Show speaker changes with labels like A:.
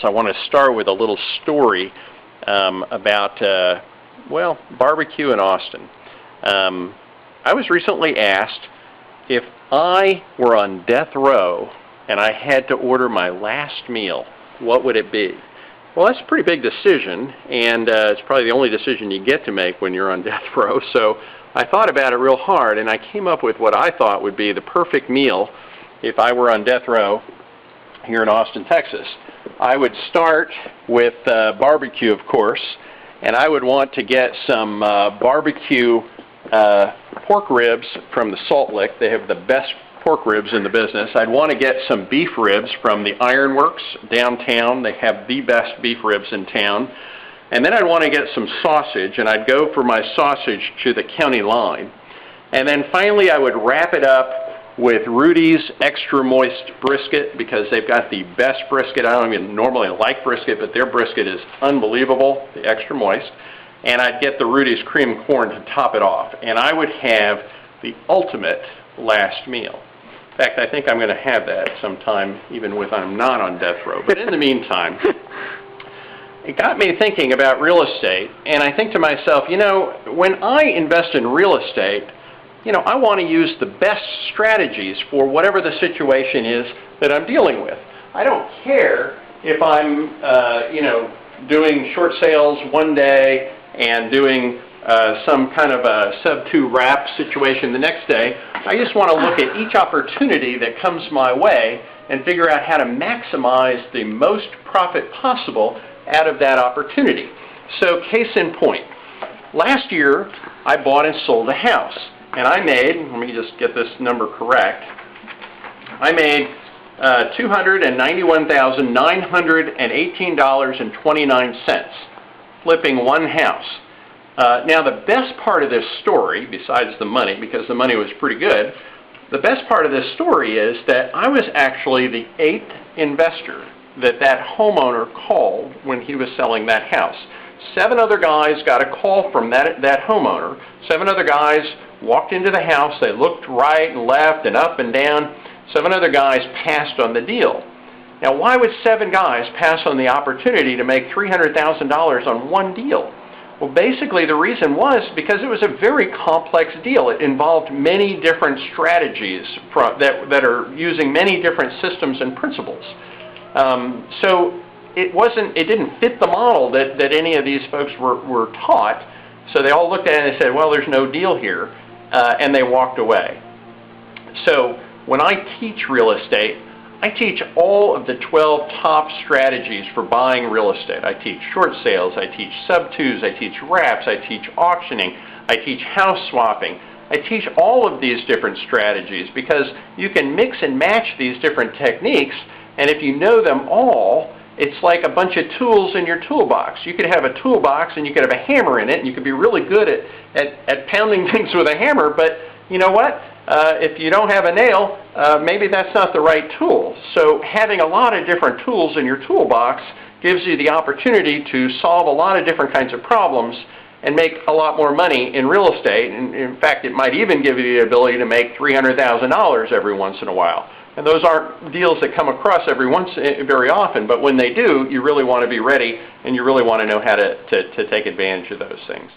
A: I want to start with a little story about, well, barbecue in Austin. I was recently asked if I were on death row and I had to order my last meal, what would it be? Well, that's a pretty big decision, and it's probably the only decision you get to make when you're on death row. So I thought about it real hard, and I came up with what I thought would be the perfect meal if I were on death row here in Austin, Texas. I would start with barbecue, of course, and I would want to get some barbecue pork ribs from the Salt Lick. They have the best pork ribs in the business. I'd want to get some beef ribs from the Ironworks downtown. They have the best beef ribs in town. And then I'd want to get some sausage, and I'd go for my sausage to the county line. And then finally I would wrap it up with Rudy's Extra Moist Brisket, because they've got the best brisket. I don't even normally like brisket, but their brisket is unbelievable, the Extra Moist. And I'd get the Rudy's Cream Corn to top it off. And I would have the ultimate last meal. In fact, I think I'm going to have that sometime, even when I'm not on death row. But in the meantime, it got me thinking about real estate, and I think to myself, you know, when I invest in real estate, you know, I want to use the best strategies for whatever the situation is that I'm dealing with. I don't care if I'm, you know, doing short sales one day and doing some kind of a sub-2 wrap situation the next day. I just want to look at each opportunity that comes my way and figure out how to maximize the most profit possible out of that opportunity. So case in point, last year I bought and sold a house, and I made, let me just get this number correct, I made $291,918.29 flipping one house. Now the best part of this story, besides the money, because the money was pretty good, the best part of this story is that I was actually the 8th investor that homeowner called when he was selling that house. 7 other guys got a call from that homeowner. 7 other guys walked into the house. They looked right and left and up and down. 7 other guys passed on the deal. Now, why would 7 guys pass on the opportunity to make $300,000 on one deal? Well, basically the reason was because it was a very complex deal. It involved many different strategies that are using many different systems and principles. So it didn't fit the model that any of these folks were taught. So they all looked at it and said, well, there's no deal here, and they walked away. So when I teach real estate, I teach all of the 12 top strategies for buying real estate. I teach short sales, I teach sub-2s, I teach wraps, I teach auctioning, I teach house swapping. I teach all of these different strategies because you can mix and match these different techniques, and if you know them all, it's like a bunch of tools in your toolbox. You could have a toolbox and you could have a hammer in it, and you could be really good at pounding things with a hammer, but you know what? If you don't have a nail, maybe that's not the right tool. So having a lot of different tools in your toolbox gives you the opportunity to solve a lot of different kinds of problems and make a lot more money in real estate. And in fact, it might even give you the ability to make $300,000 every once in a while. And those aren't deals that come across very often, but when they do, you really want to be ready and you really want to know how to take advantage of those things.